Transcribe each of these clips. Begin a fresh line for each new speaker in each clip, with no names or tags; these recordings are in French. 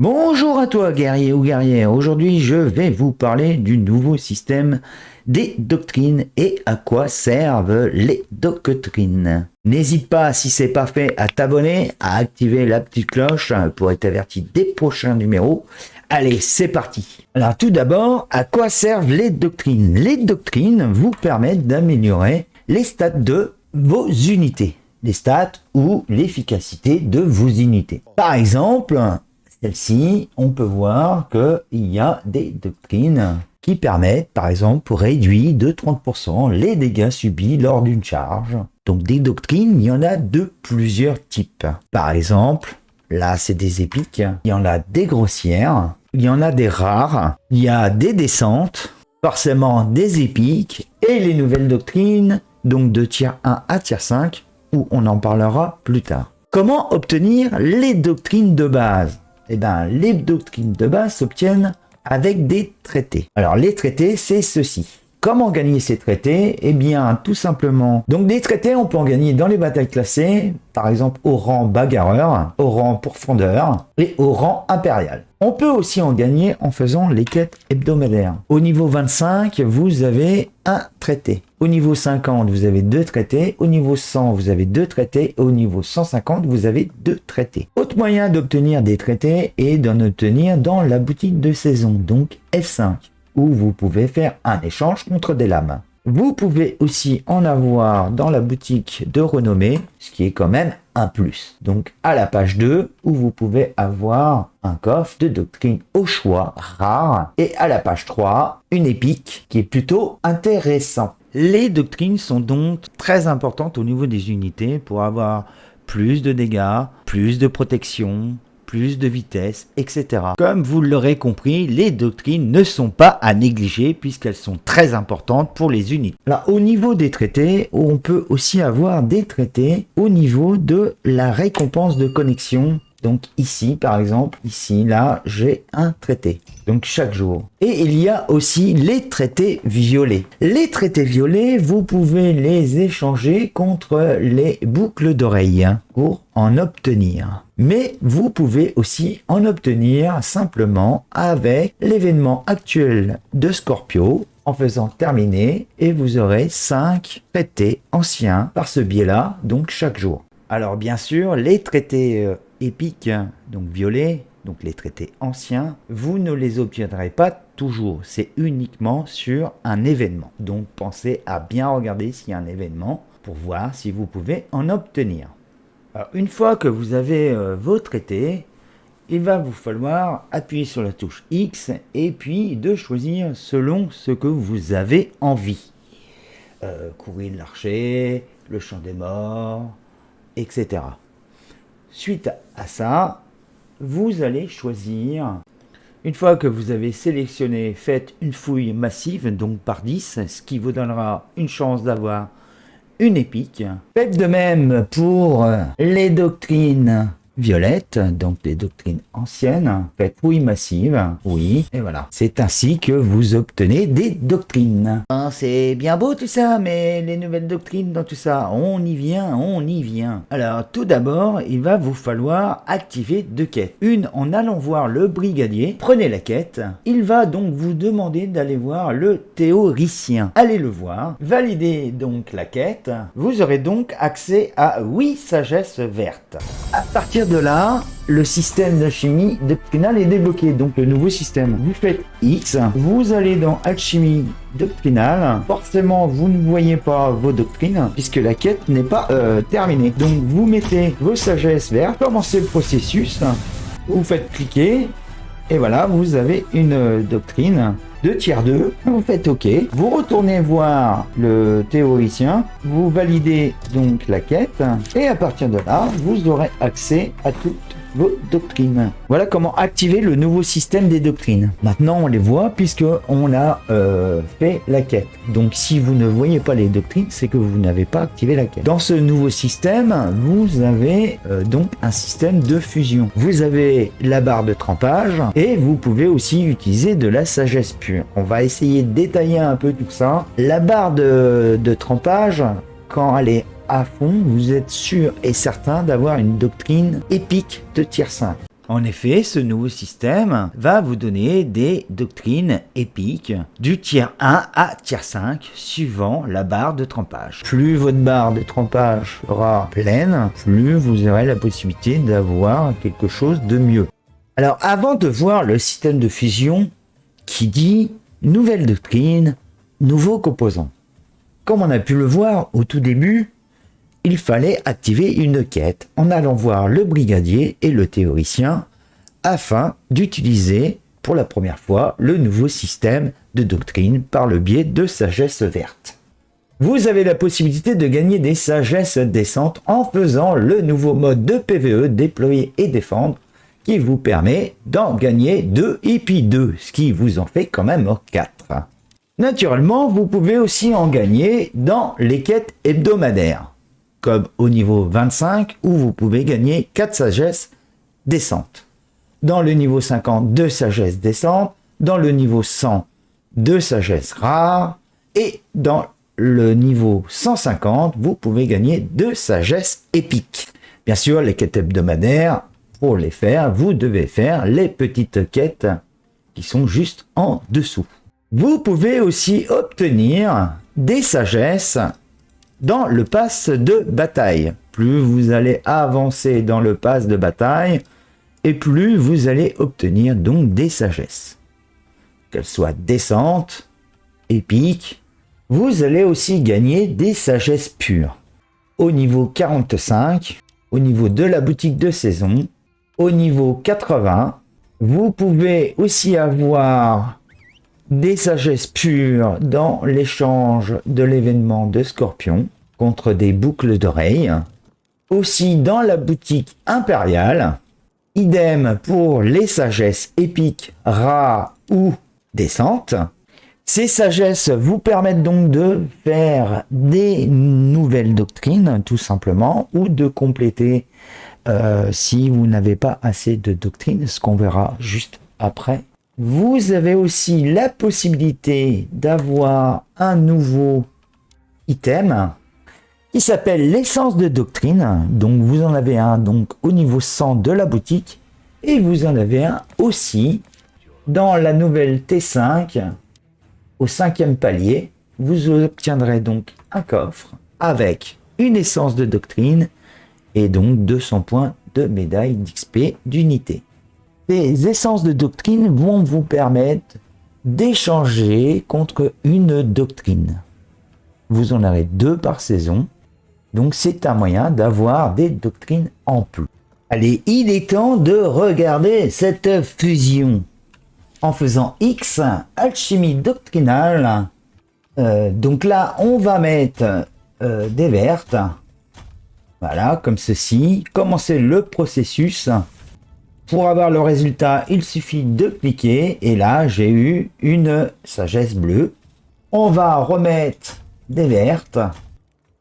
Bonjour à toi, guerrier ou guerrière. Aujourd'hui, je vais vous parler du nouveau système des doctrines et à quoi servent les doctrines. N'hésite pas, si c'est pas fait, à t'abonner, à activer la petite cloche pour être averti des prochains numéros. Allez, c'est parti. Alors tout d'abord, à quoi servent les doctrines? Les doctrines vous permettent d'améliorer les stats de vos unités. Les stats ou l'efficacité de vos unités. Par exemple, celle-ci, on peut voir qu'il y a des doctrines qui permettent, par exemple, pour réduire de 30% les dégâts subis lors d'une charge. Donc des doctrines, il y en a de plusieurs types. Par exemple, là c'est des épiques, il y en a des grossières, il y en a des rares, il y a des descentes, forcément des épiques, et les nouvelles doctrines, donc de tier 1 à tier 5, où on en parlera plus tard. Comment obtenir les doctrines de base? Eh bien, les doctrines de base s'obtiennent avec des traités. Alors, les traités, c'est ceci. Comment gagner ces traités? Eh bien, tout simplement. Donc, des traités, on peut en gagner dans les batailles classées, par exemple au rang bagarreur, au rang pourfendeur et au rang impérial. On peut aussi en gagner en faisant les quêtes hebdomadaires. Au niveau 25, vous avez un traité. Au niveau 50, vous avez 2 traités. Au niveau 100, vous avez 2 traités. Au niveau 150, vous avez 2 traités. Autre moyen d'obtenir des traités est d'en obtenir dans la boutique de saison, donc F5, où vous pouvez faire un échange contre des lames. Vous pouvez aussi en avoir dans la boutique de renommée, ce qui est quand même un plus. Donc à la page 2, où vous pouvez avoir un coffre de doctrine au choix rare, et à la page 3, une épique qui est plutôt intéressant. Les doctrines sont donc très importantes au niveau des unités pour avoir plus de dégâts, plus de protection, plus de vitesse, etc. Comme vous l'aurez compris, les doctrines ne sont pas à négliger puisqu'elles sont très importantes pour les unités. Là, au niveau des traités, on peut aussi avoir des traités au niveau de la récompense de connexion. Donc ici, par exemple, ici, là, j'ai un traité. Donc chaque jour. Et il y a aussi les traités violets. Les traités violets, vous pouvez les échanger contre les boucles d'oreilles pour en obtenir. Mais vous pouvez aussi en obtenir simplement avec l'événement actuel de Scorpio en faisant terminer et vous aurez 5 traités anciens par ce biais-là, donc chaque jour. Alors bien sûr, les traités épiques, donc violets, donc les traités anciens, vous ne les obtiendrez pas toujours. C'est uniquement sur un événement. Donc pensez à bien regarder s'il y a un événement pour voir si vous pouvez en obtenir. Alors, une fois que vous avez vos traités, il va vous falloir appuyer sur la touche X et puis de choisir selon ce que vous avez envie. Courrier de l'archer, le champ des morts, etc. Suite à ça, vous allez choisir, une fois que vous avez sélectionné, faites une fouille massive, donc par 10, ce qui vous donnera une chance d'avoir une épique. Faites de même pour les doctrines violettes, donc les doctrines anciennes. Faites fouille massive, oui, et voilà. C'est ainsi que vous obtenez des doctrines. Hein, c'est bien beau tout ça, mais les nouvelles doctrines dans tout ça, on y vient, on y vient. Alors tout d'abord, il va vous falloir activer 2 quêtes. Une en allant voir le brigadier, prenez la quête. Il va donc vous demander d'aller voir le théoricien. Allez le voir, validez donc la quête. Vous aurez donc accès à 8 sagesses vertes. À partir de là, le système d'alchimie doctrinale est débloqué, donc le nouveau système. Vous faites X, vous allez dans alchimie doctrinale. Forcément, vous ne voyez pas vos doctrines puisque la quête n'est pas terminée. Donc vous mettez vos sagesses vertes, commencez le processus, vous faites cliquer et voilà, vous avez une doctrine de tier 2, vous faites OK, vous retournez voir le théoricien, vous validez donc la quête, et à partir de là, vous aurez accès à toutes vos doctrines. Voilà comment activer le nouveau système des doctrines. Maintenant, on les voit puisque on a fait la quête. Donc, si vous ne voyez pas les doctrines, c'est que vous n'avez pas activé la quête. Dans ce nouveau système, vous avez donc un système de fusion. Vous avez la barre de trempage et vous pouvez aussi utiliser de la sagesse pure. On va essayer de détailler un peu tout ça. La barre de trempage, quand elle est à fond, vous êtes sûr et certain d'avoir une doctrine épique de tier 5. En effet, ce nouveau système va vous donner des doctrines épiques du tiers 1 à tiers 5 suivant la barre de trempage. Plus votre barre de trempage sera pleine, plus vous aurez la possibilité d'avoir quelque chose de mieux. Alors avant de voir le système de fusion qui dit nouvelle doctrine, nouveaux composants. Comme on a pu le voir au tout début, il fallait activer une quête en allant voir le brigadier et le théoricien afin d'utiliser pour la première fois le nouveau système de doctrine par le biais de sagesse verte. Vous avez la possibilité de gagner des sagesses descentes en faisant le nouveau mode de PvE déployer et défendre qui vous permet d'en gagner 2 et puis 2, ce qui vous en fait quand même 4. Naturellement, vous pouvez aussi en gagner dans les quêtes hebdomadaires, comme au niveau 25 où vous pouvez gagner 4 sagesses descentes. Dans le niveau 50, 2 sagesses descentes. Dans le niveau 100, 2 sagesses rares. Et dans le niveau 150, vous pouvez gagner 2 sagesses épiques. Bien sûr, les quêtes hebdomadaires, pour les faire, vous devez faire les petites quêtes qui sont juste en dessous. Vous pouvez aussi obtenir des sagesses dans le pass de bataille. Plus vous allez avancer dans le pass de bataille, et plus vous allez obtenir donc des sagesses. Qu'elles soient décentes, épiques, vous allez aussi gagner des sagesses pures. Au niveau 45, au niveau de la boutique de saison, au niveau 80, vous pouvez aussi avoir des sagesses pures dans l'échange de l'événement de Scorpion contre des boucles d'oreilles. Aussi dans la boutique impériale, idem pour les sagesses épiques, rares ou décentes. Ces sagesses vous permettent donc de faire des nouvelles doctrines, tout simplement, ou de compléter si vous n'avez pas assez de doctrines, ce qu'on verra juste après. Vous avez aussi la possibilité d'avoir un nouveau item qui s'appelle l'essence de doctrine. Donc vous en avez un donc au niveau 100 de la boutique et vous en avez un aussi dans la nouvelle T5 au 5e palier. Vous obtiendrez donc un coffre avec une essence de doctrine et donc 200 points de médaille d'XP d'unité. Ces essences de doctrine vont vous permettre d'échanger contre une doctrine. Vous en aurez 2 par saison. Donc c'est un moyen d'avoir des doctrines en plus. Allez, il est temps de regarder cette fusion. En faisant X, alchimie doctrinale. Donc là, on va mettre des vertes. Voilà, comme ceci. Commencer le processus. Pour avoir le résultat, il suffit de cliquer. Et là, j'ai eu une sagesse bleue. On va remettre des vertes.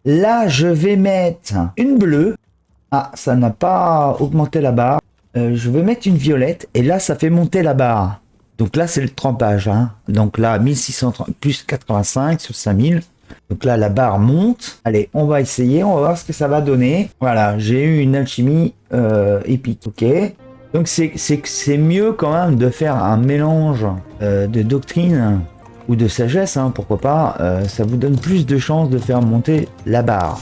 Là, je vais mettre une bleue. Ah, ça n'a pas augmenté la barre. Je vais mettre une violette. Et là, ça fait monter la barre. Donc là, c'est le trempage. Donc là, 1630 plus 85 sur 5000. Donc là, la barre monte. Allez, on va essayer. On va voir ce que ça va donner. Voilà, j'ai eu une alchimie épique. Ok. Donc c'est mieux quand même de faire un mélange de doctrine ou de sagesse, pourquoi pas, ça vous donne plus de chances de faire monter la barre.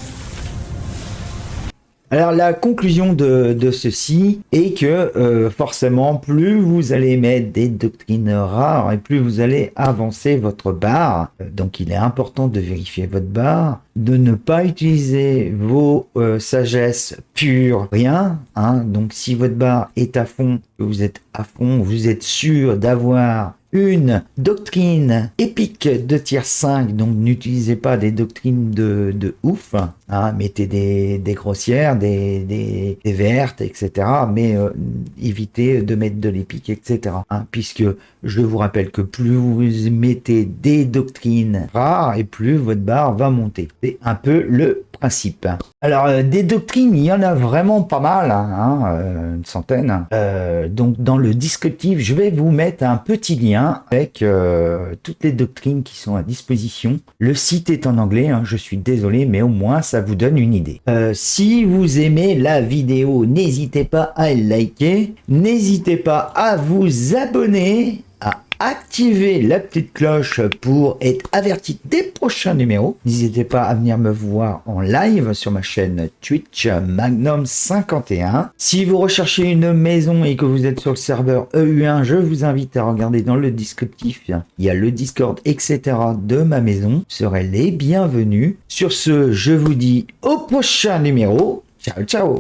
Alors la conclusion de ceci est que forcément plus vous allez mettre des doctrines rares et plus vous allez avancer votre barre. Donc il est important de vérifier votre barre, de ne pas utiliser vos sagesses pures, rien. Donc si votre barre est à fond, que vous êtes à fond, vous êtes sûr d'avoir une doctrine épique de tier 5, donc n'utilisez pas des doctrines de ouf, mettez des grossières, des vertes, etc. Mais évitez de mettre de l'épique, etc. Puisque je vous rappelle que plus vous mettez des doctrines rares et plus votre barre va monter. C'est un peu le principe. Alors des doctrines, il y en a vraiment pas mal, une centaine. Donc dans le descriptif, je vais vous mettre un petit lien lien avec toutes les doctrines qui sont à disposition. Le site est en anglais, hein, je suis désolé, mais au moins ça vous donne une idée. Si vous aimez la vidéo, n'hésitez pas à liker, n'hésitez pas à vous abonner, à activer la petite cloche pour être averti des prochains numéros. N'hésitez pas à venir me voir en live sur ma chaîne Twitch Magnum51. Si vous recherchez une maison et que vous êtes sur le serveur EU1, je vous invite à regarder dans le descriptif. Il y a le Discord, etc. de ma maison. Vous serez les bienvenus. Sur ce, je vous dis au prochain numéro. Ciao, ciao!